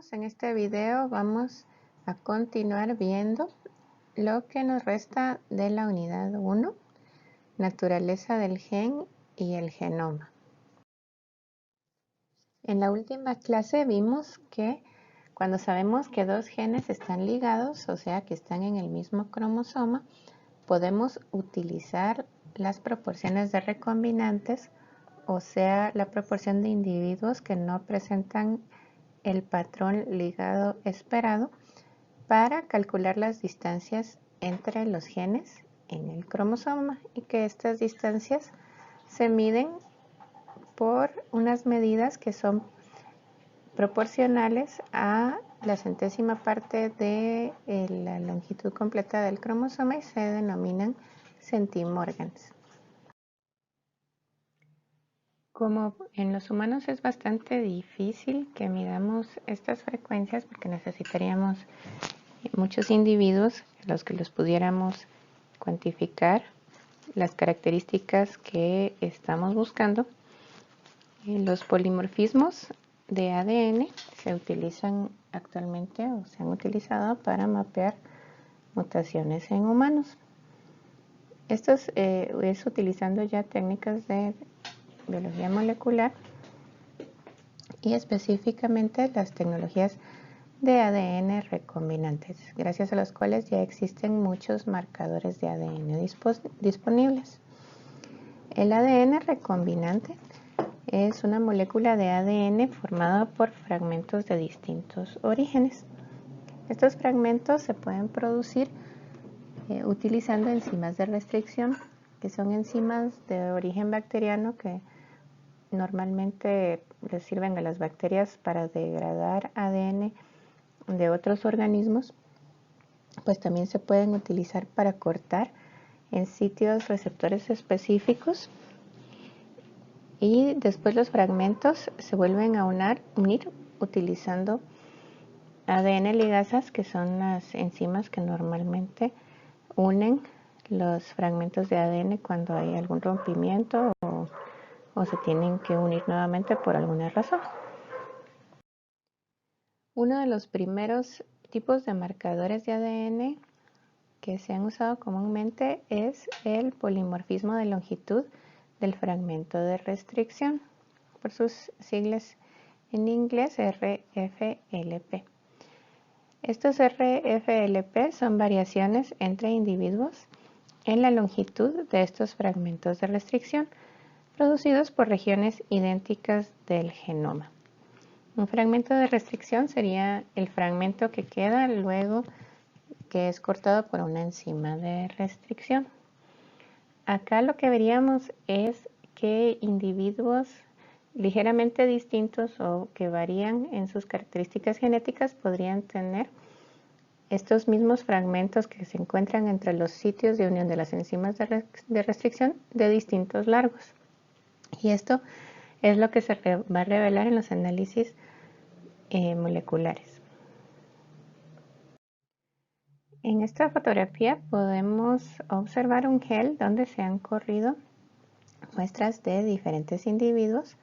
estamos en este video vamos a continuar viendo lo que nos resta de la unidad 1, naturaleza del gen y el genoma. En la última clase vimos que cuando sabemos que dos genes están ligados, o sea que están en el mismo cromosoma, podemos utilizar las proporciones de recombinantes, o sea la proporción de individuos que no presentan el patrón ligado esperado, para calcular las distancias entre los genes en el cromosoma, y que estas distancias se miden por unas medidas que son proporcionales a la centésima parte de la longitud completa del cromosoma y se denominan centimorgans. Como en los humanos es bastante difícil que midamos estas frecuencias porque necesitaríamos muchos individuos a los que los pudiéramos cuantificar las características que estamos buscando, los polimorfismos de ADN se utilizan actualmente o se han utilizado para mapear mutaciones en humanos. Esto es utilizando ya técnicas de biología molecular y específicamente las tecnologías de ADN recombinantes, gracias a los cuales ya existen muchos marcadores de ADN disponibles. El ADN recombinante es una molécula de ADN formada por fragmentos de distintos orígenes. Estos fragmentos se pueden producir utilizando enzimas de restricción, que son enzimas de origen bacteriano que normalmente les sirven a las bacterias para degradar ADN de otros organismos, pues también se pueden utilizar para cortar en sitios receptores específicos, y después los fragmentos se vuelven a unir utilizando ADN ligasas, que son las enzimas que normalmente unen los fragmentos de ADN cuando hay algún rompimiento o se tienen que unir nuevamente por alguna razón. Uno de los primeros tipos de marcadores de ADN que se han usado comúnmente es el polimorfismo de longitud del fragmento de restricción, por sus siglas en inglés RFLP. Estos RFLP son variaciones entre individuos en la longitud de estos fragmentos de restricción, producidos por regiones idénticas del genoma. Un fragmento de restricción sería el fragmento que queda luego que es cortado por una enzima de restricción. Acá lo que veríamos es que individuos ligeramente distintos o que varían en sus características genéticas podrían tener estos mismos fragmentos que se encuentran entre los sitios de unión de las enzimas de restricción de distintos largos. Y esto es lo que se va a revelar en los análisis moleculares. En esta fotografía podemos observar un gel donde se han corrido muestras de diferentes individuos.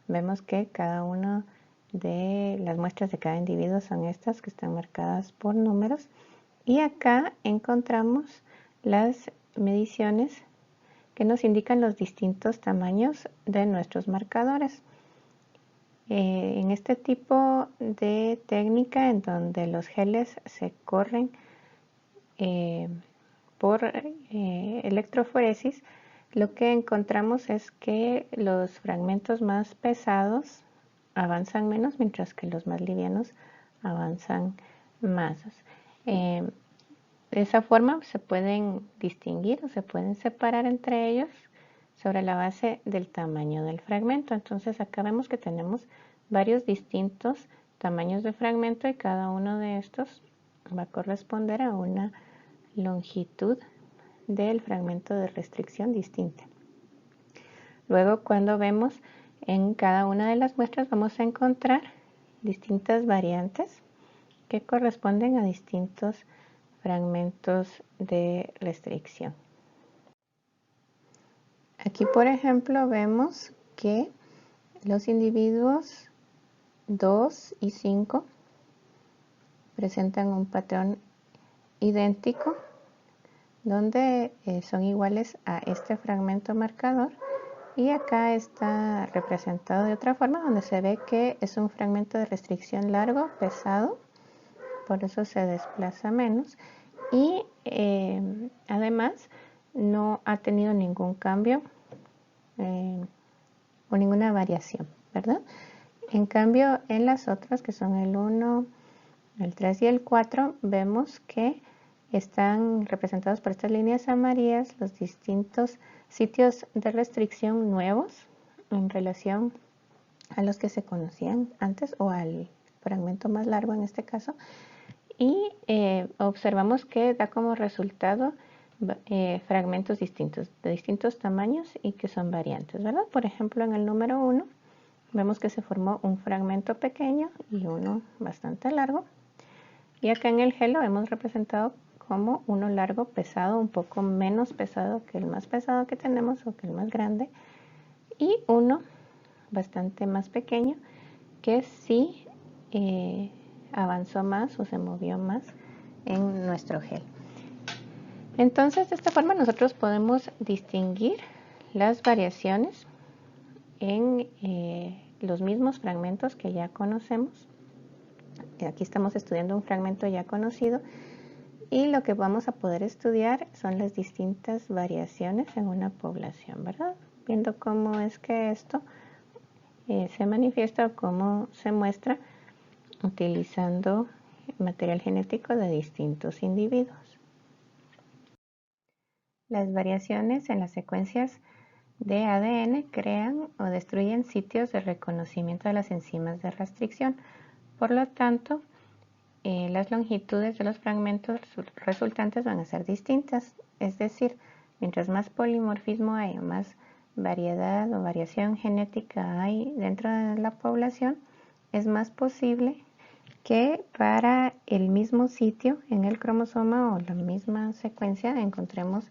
Vemos que cada una de las muestras de cada individuo son estas que están marcadas por números, y acá encontramos las mediciones que nos indican los distintos tamaños de nuestros marcadores. En este tipo de técnica en donde los geles se corren por electroforesis, lo que encontramos es que los fragmentos más pesados avanzan menos, mientras que los más livianos avanzan más. De esa forma se pueden distinguir o se pueden separar entre ellos sobre la base del tamaño del fragmento. Entonces acá vemos que tenemos varios distintos tamaños de fragmento y cada uno de estos va a corresponder a una longitud del fragmento de restricción distinta. Luego, cuando vemos en cada una de las muestras, vamos a encontrar distintas variantes que corresponden a distintos fragmentos de restricción. Aquí, por ejemplo, vemos que los individuos 2 y 5 presentan un patrón idéntico donde son iguales a este fragmento marcador, y acá está representado de otra forma donde se ve que es un fragmento de restricción largo, pesado, por eso se desplaza menos, y además no ha tenido ningún cambio o ninguna variación, ¿verdad? En cambio, en las otras, que son el 1, el 3 y el 4, vemos que están representados por estas líneas amarillas los distintos sitios de restricción nuevos en relación a los que se conocían antes, o al fragmento más largo en este caso, y observamos que da como resultado fragmentos distintos, de distintos tamaños y que son variantes, ¿verdad? Por ejemplo, en el número 1 vemos que se formó un fragmento pequeño y uno bastante largo, y acá en el G lo hemos representado como uno largo, pesado, un poco menos pesado que el más pesado que tenemos o que el más grande, y uno bastante más pequeño que sí avanzó más o se movió más en nuestro gel. Entonces, de esta forma nosotros podemos distinguir las variaciones en los mismos fragmentos que ya conocemos. Aquí estamos estudiando un fragmento ya conocido, y lo que vamos a poder estudiar son las distintas variaciones en una población, ¿verdad? Viendo cómo es que esto se manifiesta o cómo se muestra utilizando material genético de distintos individuos. Las variaciones en las secuencias de ADN crean o destruyen sitios de reconocimiento de las enzimas de restricción. Por lo tanto, las longitudes de los fragmentos resultantes van a ser distintas. Es decir, mientras más polimorfismo hay o más variedad o variación genética hay dentro de la población, es más posible que para el mismo sitio en el cromosoma o la misma secuencia encontremos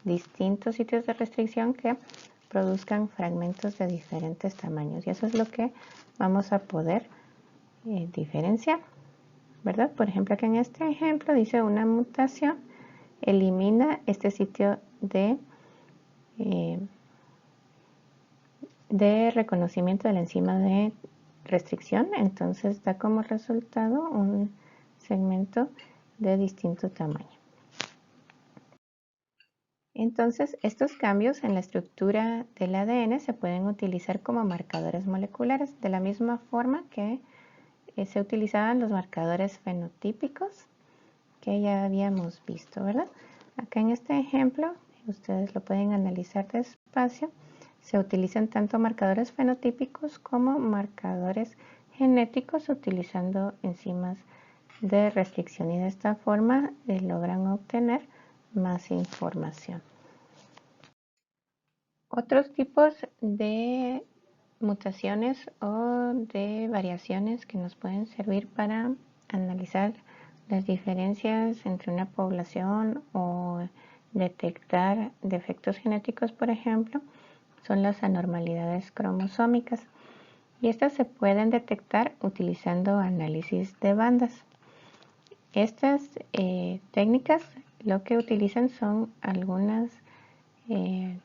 distintos sitios de restricción que produzcan fragmentos de diferentes tamaños, y eso es lo que vamos a poder diferenciar, ¿verdad? Por ejemplo, aquí en este ejemplo dice una mutación elimina este sitio de reconocimiento de la enzima de restricción, entonces da como resultado un segmento de distinto tamaño. Entonces, estos cambios en la estructura del ADN se pueden utilizar como marcadores moleculares, de la misma forma que se utilizaban los marcadores fenotípicos que ya habíamos visto, ¿verdad? Acá en este ejemplo, ustedes lo pueden analizar despacio, se utilizan tanto marcadores fenotípicos como marcadores genéticos utilizando enzimas de restricción, y de esta forma logran obtener más información. Otros tipos de mutaciones o de variaciones que nos pueden servir para analizar las diferencias entre una población o detectar defectos genéticos, por ejemplo, son las anormalidades cromosómicas, y estas se pueden detectar utilizando análisis de bandas. Estas técnicas lo que utilizan son algunas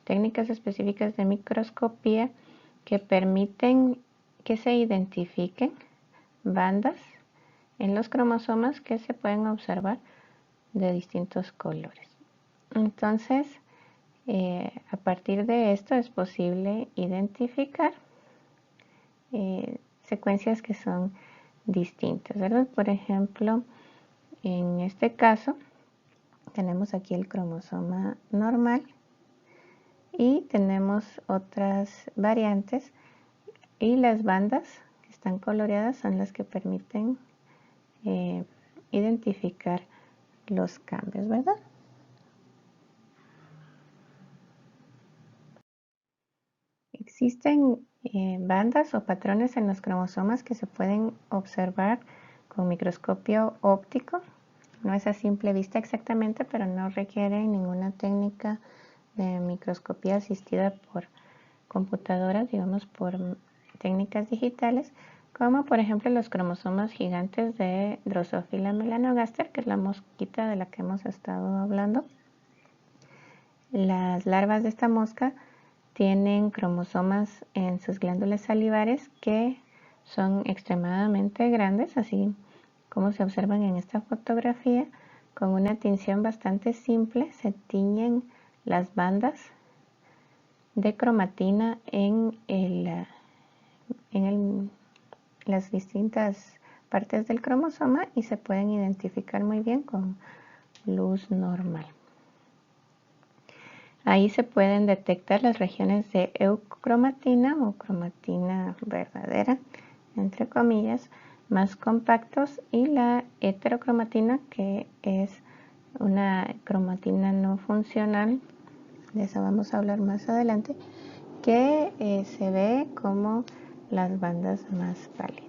técnicas específicas de microscopía que permiten que se identifiquen bandas en los cromosomas que se pueden observar de distintos colores. Entonces, a partir de esto es posible identificar secuencias que son distintas, ¿verdad? Por ejemplo, en este caso tenemos aquí el cromosoma normal y tenemos otras variantes, y las bandas que están coloreadas son las que permiten identificar los cambios, ¿verdad? Existen bandas o patrones en los cromosomas que se pueden observar con microscopio óptico. No es a simple vista exactamente, pero no requieren ninguna técnica de microscopía asistida por computadoras, digamos por técnicas digitales, como por ejemplo los cromosomas gigantes de Drosophila melanogaster, que es la mosquita de la que hemos estado hablando. Las larvas de esta mosca tienen cromosomas en sus glándulas salivares que son extremadamente grandes, así como se observan en esta fotografía. Con una tinción bastante simple se tiñen las bandas de cromatina en las distintas partes del cromosoma y se pueden identificar muy bien con luz normal. Ahí se pueden detectar las regiones de eucromatina o cromatina verdadera, entre comillas, más compactos, y la heterocromatina, que es una cromatina no funcional, de eso vamos a hablar más adelante, que se ve como las bandas más pálidas.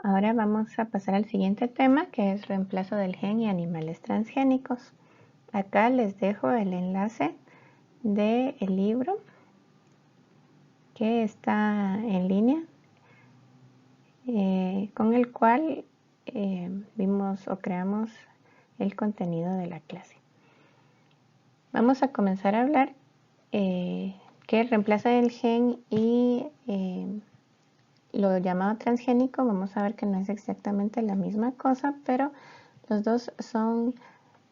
Ahora vamos a pasar al siguiente tema, que es reemplazo del gen y animales transgénicos. Acá les dejo el enlace del libro que está en línea, con el cual vimos o creamos el contenido de la clase. Vamos a comenzar a hablar que reemplaza el gen y lo llamado transgénico. Vamos a ver que no es exactamente la misma cosa, pero los dos son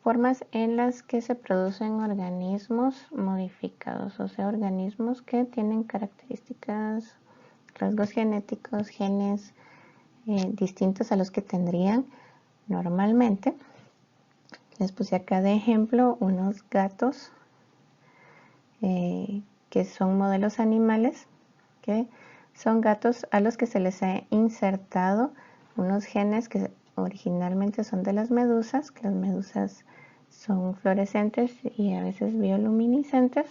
formas en las que se producen organismos modificados, o sea, organismos que tienen características, rasgos genéticos, genes distintos a los que tendrían normalmente. Les puse acá de ejemplo unos gatos que son modelos animales, que son gatos a los que se les ha insertado unos genes que originalmente son de las medusas, que las medusas son fluorescentes y a veces bioluminiscentes,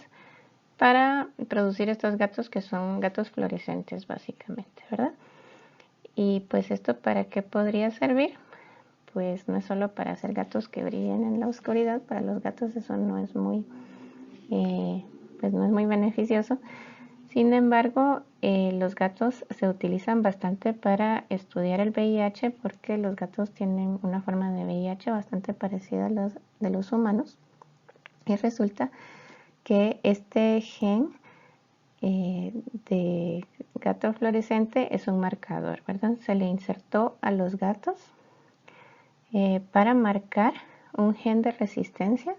para producir estos gatos que son gatos fluorescentes básicamente, ¿verdad? Y pues esto, ¿para qué podría servir? Pues no es solo para hacer gatos que brillen en la oscuridad. Para los gatos eso no es muy beneficioso. Sin embargo, los gatos se utilizan bastante para estudiar el VIH, porque los gatos tienen una forma de VIH bastante parecida a los de los humanos. Y resulta que este gen de gato fluorescente es un marcador, ¿verdad? Se le insertó a los gatos para marcar un gen de resistencia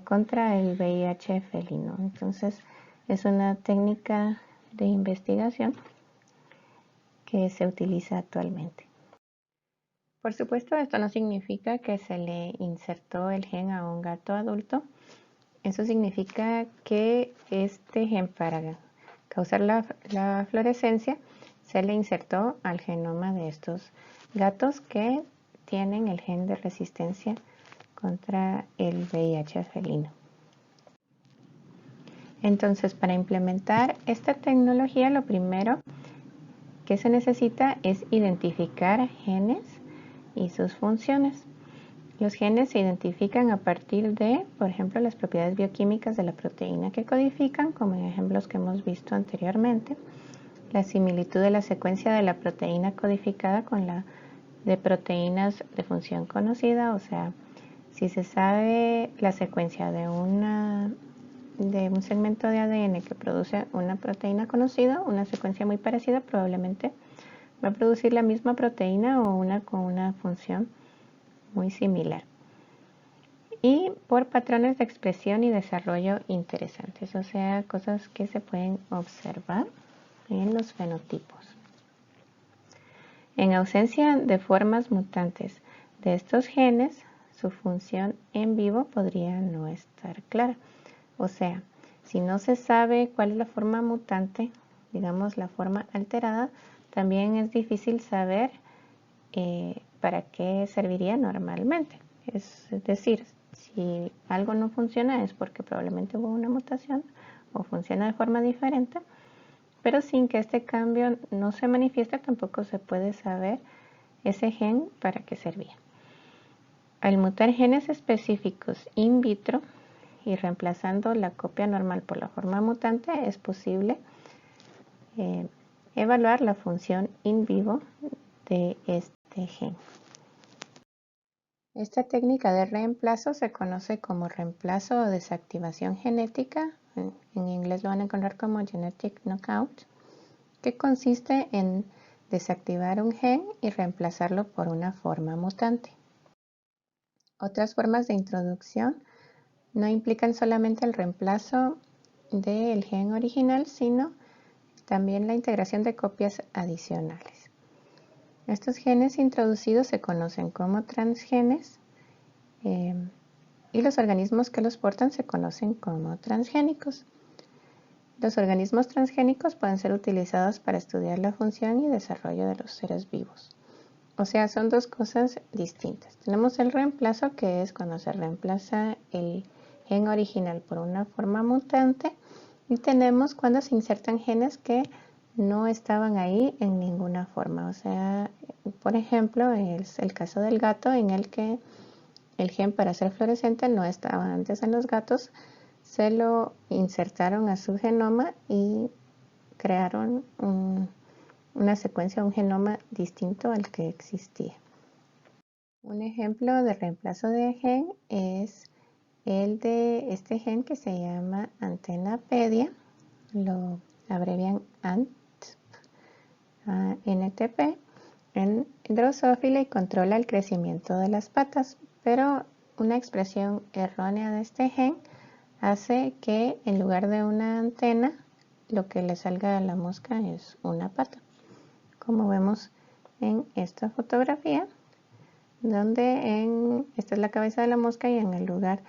contra el VIH felino. Entonces, es una técnica de investigación que se utiliza actualmente. Por supuesto, esto no significa que se le insertó el gen a un gato adulto. Eso significa que este gen, para causar la fluorescencia, se le insertó al genoma de estos gatos que tienen el gen de resistencia contra el VIH felino. Entonces, para implementar esta tecnología, lo primero que se necesita es identificar genes y sus funciones. Los genes se identifican a partir de, por ejemplo, las propiedades bioquímicas de la proteína que codifican, como en ejemplos que hemos visto anteriormente, la similitud de la secuencia de la proteína codificada con la de proteínas de función conocida, o sea, si se sabe la secuencia de un segmento de ADN que produce una proteína conocida, una secuencia muy parecida probablemente va a producir la misma proteína o una con una función muy similar. Y por patrones de expresión y desarrollo interesantes, o sea, cosas que se pueden observar en los fenotipos. En ausencia de formas mutantes de estos genes, su función en vivo podría no estar clara. O sea, si no se sabe cuál es la forma mutante, digamos la forma alterada, también es difícil saber para qué serviría normalmente. Es decir, si algo no funciona es porque probablemente hubo una mutación o funciona de forma diferente, pero sin que este cambio no se manifieste tampoco se puede saber ese gen para qué servía. Al mutar genes específicos in vitro y reemplazando la copia normal por la forma mutante, es posible evaluar la función in vivo de este gen. Esta técnica de reemplazo se conoce como reemplazo o desactivación genética, en inglés lo van a encontrar como genetic knockout, que consiste en desactivar un gen y reemplazarlo por una forma mutante. Otras formas de introducción no implican solamente el reemplazo del gen original, sino también la integración de copias adicionales. Estos genes introducidos se conocen como transgenes y los organismos que los portan se conocen como transgénicos. Los organismos transgénicos pueden ser utilizados para estudiar la función y desarrollo de los seres vivos. O sea, son dos cosas distintas. Tenemos el reemplazo, que es cuando se reemplaza el gen original por una forma mutante, y tenemos cuando se insertan genes que no estaban ahí en ninguna forma. O sea, por ejemplo, es el caso del gato, en el que el gen para ser fluorescente no estaba antes en los gatos, se lo insertaron a su genoma y crearon una secuencia, un genoma distinto al que existía. Un ejemplo de reemplazo de gen es el de este gen que se llama antenapedia, lo abrevian ANTP, en Drosophila, y controla el crecimiento de las patas, pero una expresión errónea de este gen hace que en lugar de una antena, lo que le salga a la mosca es una pata, como vemos en esta fotografía, donde esta es la cabeza de la mosca y en el lugar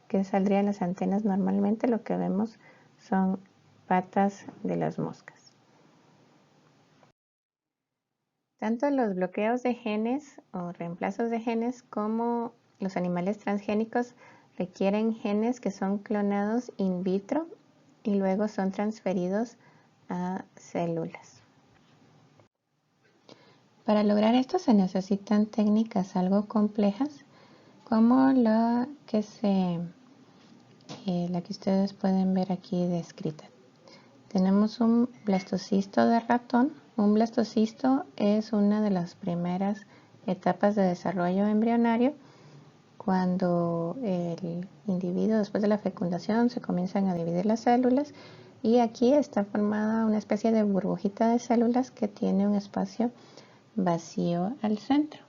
que saldrían las antenas normalmente lo que vemos son patas de las moscas. Tanto los bloqueos de genes o reemplazos de genes como los animales transgénicos requieren genes que son clonados in vitro y luego son transferidos a células. Para lograr esto se necesitan técnicas algo complejas, como la que ustedes pueden ver aquí descrita. Tenemos un blastocisto de ratón. Un blastocisto es una de las primeras etapas de desarrollo embrionario. Cuando el individuo, después de la fecundación, se comienzan a dividir las células, y aquí está formada una especie de burbujita de células que tiene un espacio vacío al centro.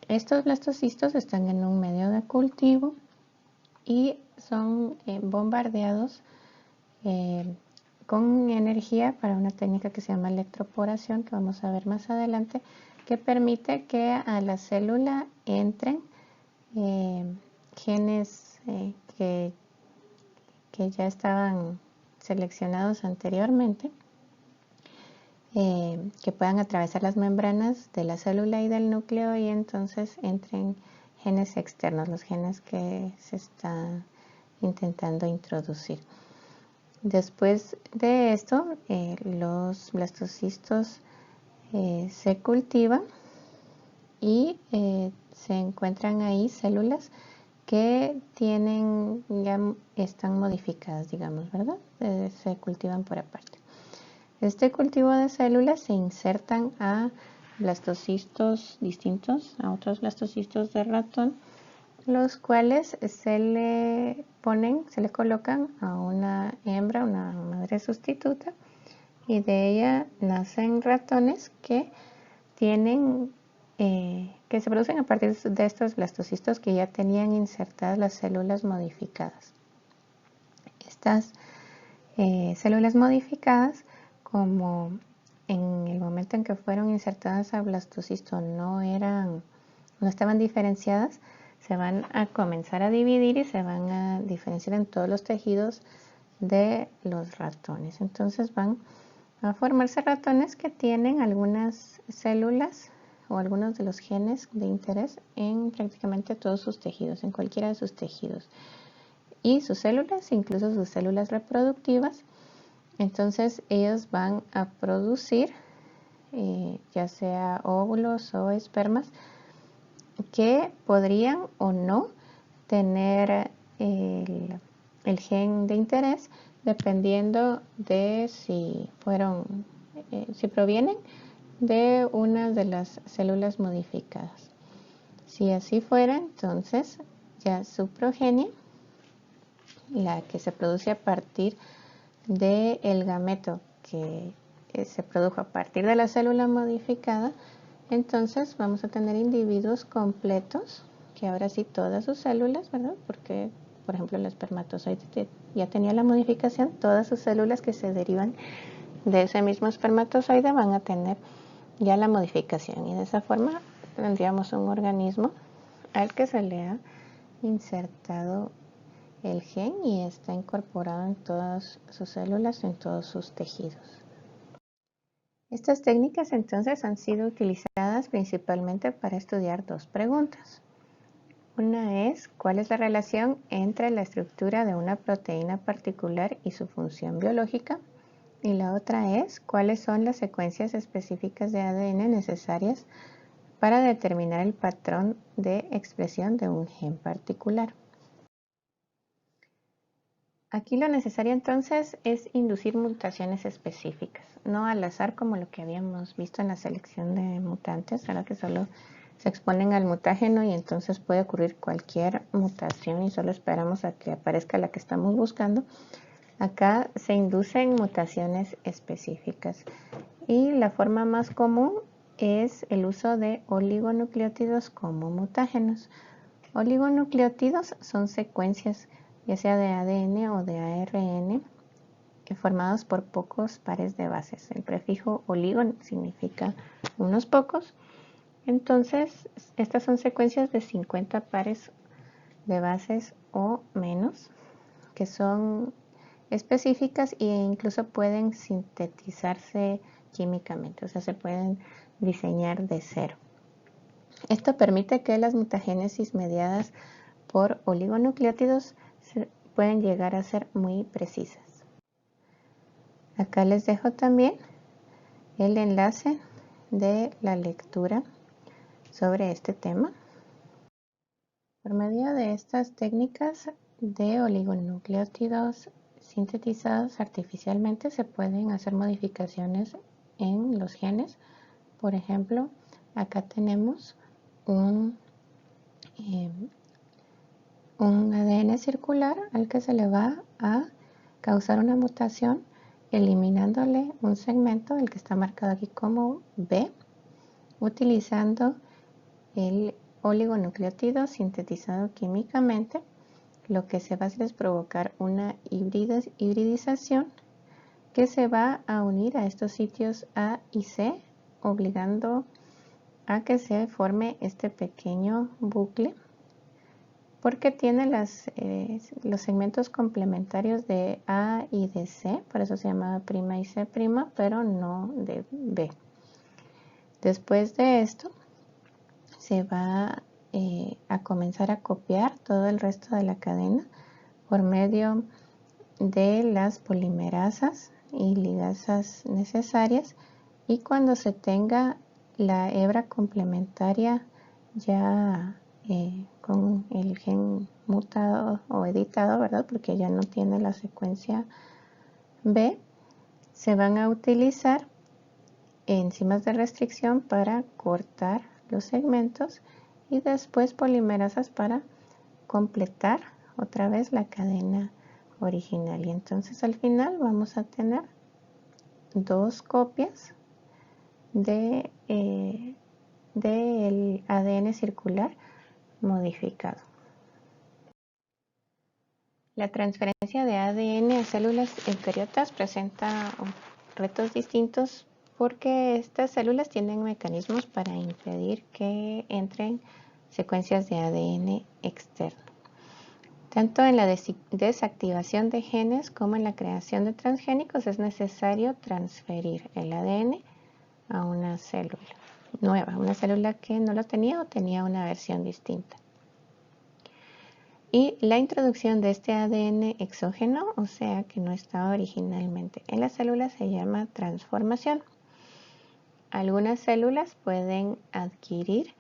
Estos blastocistos están en un medio de cultivo y son bombardeados con energía para una técnica que se llama electroporación, que vamos a ver más adelante, que permite que a la célula entren genes que ya estaban seleccionados anteriormente, que puedan atravesar las membranas de la célula y del núcleo, y entonces entren genes externos, los genes que se están intentando introducir. Después de esto, los blastocistos se cultivan y se encuentran ahí células que ya están modificadas, digamos, ¿verdad? Se cultivan por aparte. Este cultivo de células se insertan a blastocistos distintos, a otros blastocistos de ratón, los cuales se le colocan a una hembra, una madre sustituta, y de ella nacen ratones que se producen a partir de estos blastocistos que ya tenían insertadas las células modificadas. Estas células modificadas, como en el momento en que fueron insertadas al blastocisto no estaban diferenciadas, se van a comenzar a dividir y se van a diferenciar en todos los tejidos de los ratones. Entonces van a formarse ratones que tienen algunas células o algunos de los genes de interés en prácticamente todos sus tejidos, en cualquiera de sus tejidos. Y sus células, incluso sus células reproductivas. Entonces ellos van a producir ya sea óvulos o espermas que podrían o no tener el gen de interés, dependiendo de si provienen de una de las células modificadas. Si así fuera, entonces ya su progenie, la que se produce a partir del gameto que se produjo a partir de la célula modificada, entonces vamos a tener individuos completos, que ahora sí todas sus células, ¿verdad? Porque, por ejemplo, el espermatozoide ya tenía la modificación, todas sus células que se derivan de ese mismo espermatozoide van a tener ya la modificación, y de esa forma tendríamos un organismo al que se le ha insertado el gen y está incorporado en todas sus células, en todos sus tejidos. Estas técnicas entonces han sido utilizadas principalmente para estudiar dos preguntas. Una es, ¿cuál es la relación entre la estructura de una proteína particular y su función biológica? Y la otra es, ¿cuáles son las secuencias específicas de ADN necesarias para determinar el patrón de expresión de un gen particular? Aquí lo necesario entonces es inducir mutaciones específicas, no al azar como lo que habíamos visto en la selección de mutantes, ¿verdad? Que solo se exponen al mutágeno y entonces puede ocurrir cualquier mutación y solo esperamos a que aparezca la que estamos buscando. Acá se inducen mutaciones específicas y la forma más común es el uso de oligonucleótidos como mutágenos. Oligonucleótidos son secuencias ya sea de ADN o de ARN, formados por pocos pares de bases. El prefijo oligo significa unos pocos. Entonces, estas son secuencias de 50 pares de bases o menos, que son específicas e incluso pueden sintetizarse químicamente, o sea, se pueden diseñar de cero. Esto permite que las mutagénesis mediadas por oligonucleótidos pueden llegar a ser muy precisas. Acá les dejo también el enlace de la lectura sobre este tema. Por medio de estas técnicas de oligonucleótidos sintetizados artificialmente se pueden hacer modificaciones en los genes. Por ejemplo, acá tenemos un ADN circular al que se le va a causar una mutación eliminándole un segmento, el que está marcado aquí como B, utilizando el oligonucleótido sintetizado químicamente. Lo que se va a hacer es provocar una hibridización que se va a unir a estos sitios A y C, obligando a que se forme este pequeño bucle, porque tiene los segmentos complementarios de A y de C, por eso se llama prima y C prima, pero no de B. Después de esto, se va a comenzar a copiar todo el resto de la cadena por medio de las polimerasas y ligasas necesarias, y cuando se tenga la hebra complementaria ya con el gen mutado o editado, ¿verdad? Porque ya no tiene la secuencia B, se van a utilizar enzimas de restricción para cortar los segmentos y después polimerasas para completar otra vez la cadena original. Y entonces al final vamos a tener dos copias del ADN circular modificado. La transferencia de ADN a células eucariotas presenta retos distintos porque estas células tienen mecanismos para impedir que entren secuencias de ADN externo. Tanto en la desactivación de genes como en la creación de transgénicos es necesario transferir el ADN a una célula nueva, una célula que no lo tenía o tenía una versión distinta. Y la introducción de este ADN exógeno, o sea que no estaba originalmente en la célula, se llama transformación. Algunas células pueden adquirir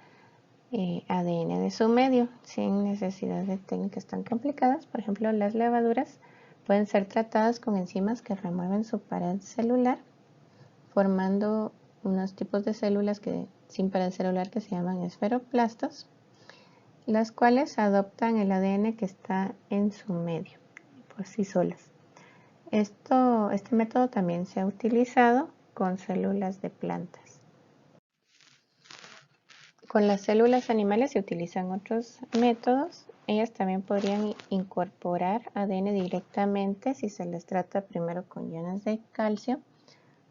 ADN de su medio sin necesidad de técnicas tan complicadas. Por ejemplo, las levaduras pueden ser tratadas con enzimas que remueven su pared celular, formando unos tipos de células sin pared celular que se llaman esferoplastos, las cuales adoptan el ADN que está en su medio por sí solas. Este método también se ha utilizado con células de plantas. Con las células animales se utilizan otros métodos. Ellas también podrían incorporar ADN directamente si se les trata primero con iones de calcio,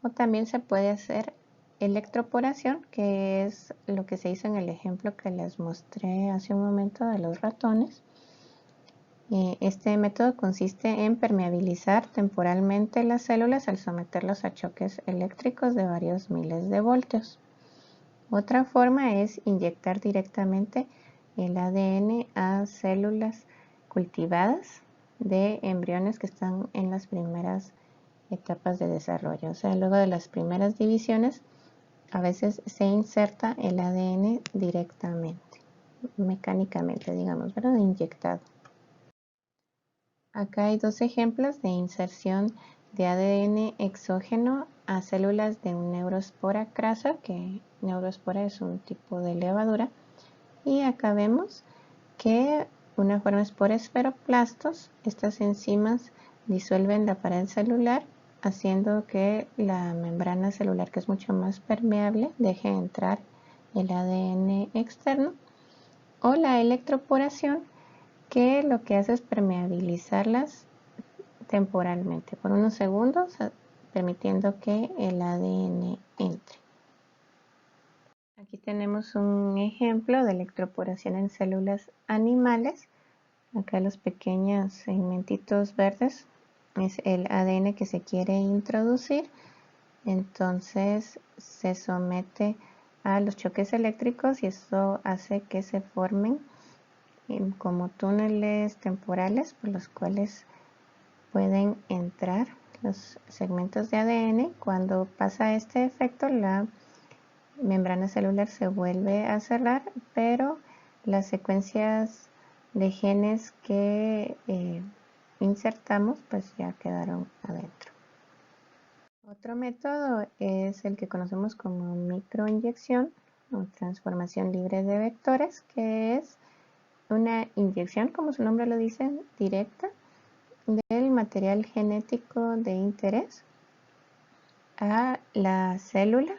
o también se puede hacer electroporación, que es lo que se hizo en el ejemplo que les mostré hace un momento de los ratones. Este método consiste en permeabilizar temporalmente las células al someterlas a choques eléctricos de varios miles de voltios. Otra forma es inyectar directamente el ADN a células cultivadas de embriones que están en las primeras etapas de desarrollo. O sea, luego de las primeras divisiones, a veces se inserta el ADN directamente, mecánicamente, digamos, ¿verdad? Inyectado. Acá hay dos ejemplos de inserción de ADN exógeno a células de un Neurospora crasa, que Neurospora es un tipo de levadura. Y acá vemos que una forma es por esferoplastos. Estas enzimas disuelven la pared celular, haciendo que la membrana celular, que es mucho más permeable, deje entrar el ADN externo. O la electroporación, que lo que hace es permeabilizarlas temporalmente por unos segundos, permitiendo que el ADN entre. Aquí tenemos un ejemplo de electroporación en células animales. Acá los pequeños segmentitos verdes es el ADN que se quiere introducir. Entonces se somete a los choques eléctricos y eso hace que se formen como túneles temporales por los cuales pueden entrar los segmentos de ADN. Cuando pasa este efecto, la membrana celular se vuelve a cerrar, pero las secuencias de genes que insertamos pues ya quedaron adentro. Otro método es el que conocemos como microinyección o transformación libre de vectores, que es una inyección, como su nombre lo dice, directa del material genético de interés a la célula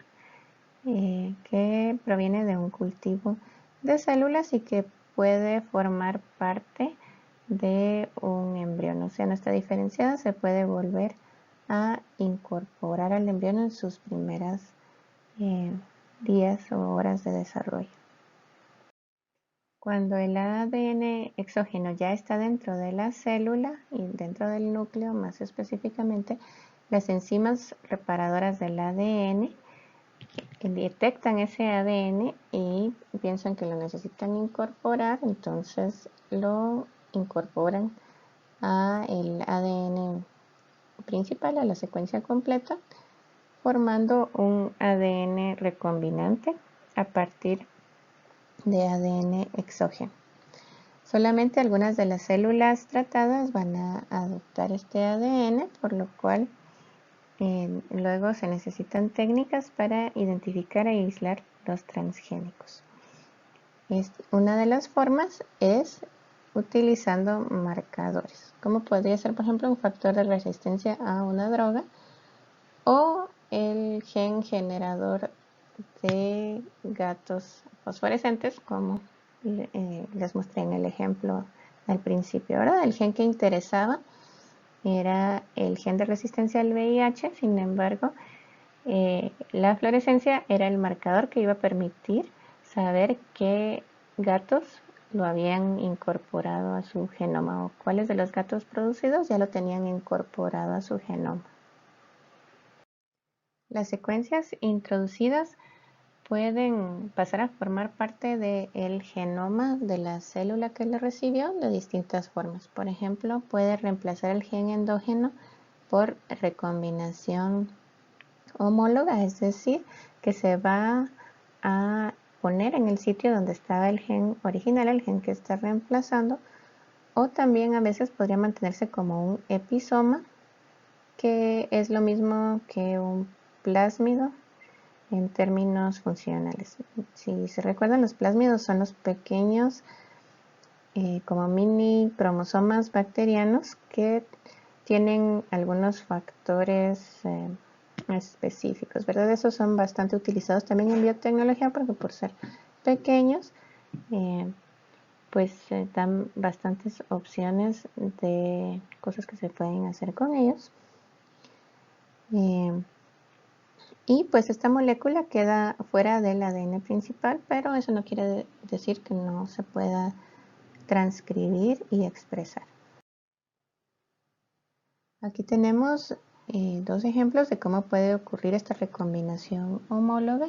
que proviene de un cultivo de células y que puede formar parte de un embrión. O sea, no está diferenciada, se puede volver a incorporar al embrión en sus primeras días o horas de desarrollo. Cuando el ADN exógeno ya está dentro de la célula y dentro del núcleo más específicamente, las enzimas reparadoras del ADN detectan ese ADN y piensan que lo necesitan incorporar, entonces lo incorporan a el ADN principal, a la secuencia completa, formando un ADN recombinante a partir de ADN exógeno. Solamente algunas de las células tratadas van a adoptar este ADN, por lo cual luego se necesitan técnicas para identificar e aislar los transgénicos. Una de las formas es utilizando marcadores, como podría ser, por ejemplo, un factor de resistencia a una droga o el gen generador de gatos fosforescentes, como les mostré en el ejemplo al principio, ¿verdad? El gen que interesaba era el gen de resistencia al VIH, sin embargo, la fluorescencia era el marcador que iba a permitir saber qué gatos lo habían incorporado a su genoma o cuáles de los gatos producidos ya lo tenían incorporado a su genoma. Las secuencias introducidas pueden pasar a formar parte del genoma de la célula que lo recibió de distintas formas. Por ejemplo, puede reemplazar el gen endógeno por recombinación homóloga, es decir, que se va a poner en el sitio donde estaba el gen original, el gen que está reemplazando, O también a veces podría mantenerse como un episoma, que es lo mismo que un plásmido en términos funcionales. Si se recuerdan, los plásmidos son los pequeños como mini cromosomas bacterianos que tienen algunos factores específicos, ¿verdad? Esos son bastante utilizados también en biotecnología porque por ser pequeños, pues dan bastantes opciones de cosas que se pueden hacer con ellos. Y pues esta molécula queda fuera del ADN principal, pero eso no quiere decir que no se pueda transcribir y expresar. Aquí tenemos dos ejemplos de cómo puede ocurrir esta recombinación homóloga.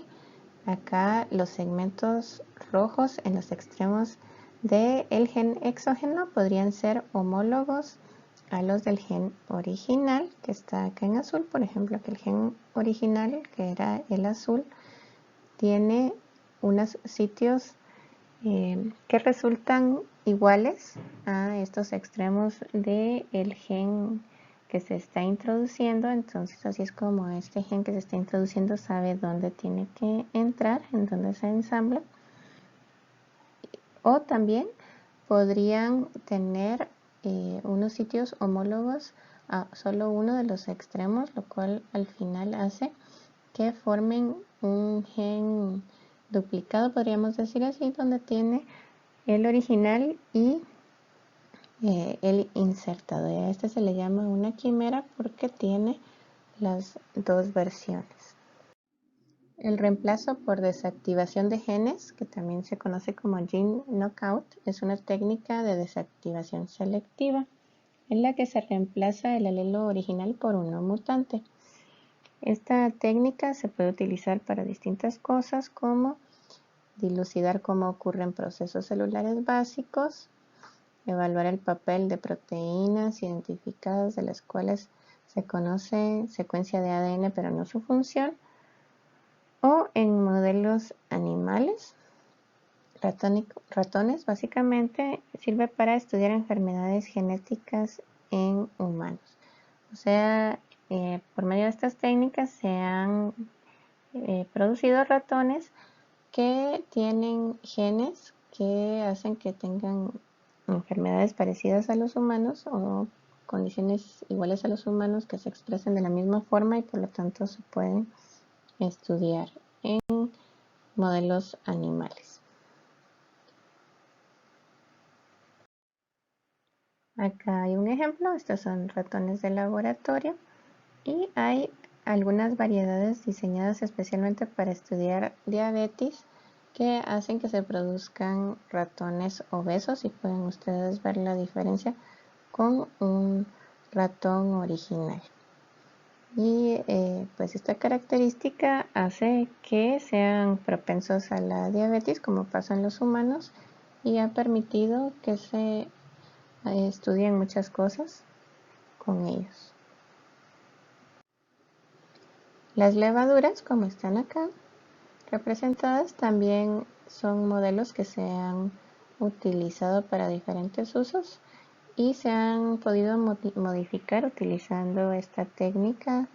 Acá los segmentos rojos en los extremos del gen exógeno podrían ser homólogos a los del gen original, que está acá en azul. Por ejemplo, que el gen original, que era el azul, tiene unos sitios que resultan iguales a estos extremos del gen que se está introduciendo. Entonces así es como este gen que se está introduciendo sabe dónde tiene que entrar, en dónde se ensambla. O también podrían tener unos sitios homólogos a solo uno de los extremos, lo cual al final hace que formen un gen duplicado, podríamos decir así, donde tiene el original y el insertado. Y a este se le llama una quimera porque tiene las dos versiones. El reemplazo por desactivación de genes, que también se conoce como gene knockout, es una técnica de desactivación selectiva en la que se reemplaza el alelo original por uno mutante. Esta técnica se puede utilizar para distintas cosas como dilucidar cómo ocurren procesos celulares básicos, evaluar el papel de proteínas identificadas de las cuales se conoce secuencia de ADN pero no su función, o en modelos animales. Ratones básicamente sirve para estudiar enfermedades genéticas en humanos. O sea, por medio de estas técnicas se han producido ratones que tienen genes que hacen que tengan enfermedades parecidas a los humanos o condiciones iguales a los humanos que se expresen de la misma forma y por lo tanto se pueden estudiar en modelos animales. Acá hay un ejemplo, estos son ratones de laboratorio y hay algunas variedades diseñadas especialmente para estudiar diabetes que hacen que se produzcan ratones obesos y pueden ustedes ver la diferencia con un ratón original. Y pues esta característica hace que sean propensos a la diabetes como pasa en los humanos y ha permitido que se estudien muchas cosas con ellos. Las levaduras, como están acá representadas, también son modelos que se han utilizado para diferentes usos y se han podido modificar utilizando esta técnica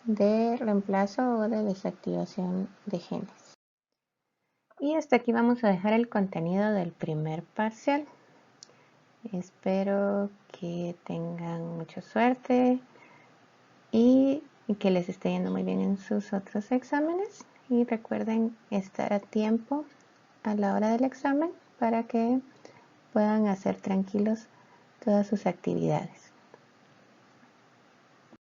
de reemplazo o de desactivación de genes. Y hasta aquí vamos a dejar el contenido del primer parcial. Espero que tengan mucha suerte y que les esté yendo muy bien en sus otros exámenes. Y recuerden estar a tiempo a la hora del examen para que puedan hacer tranquilos todas sus actividades.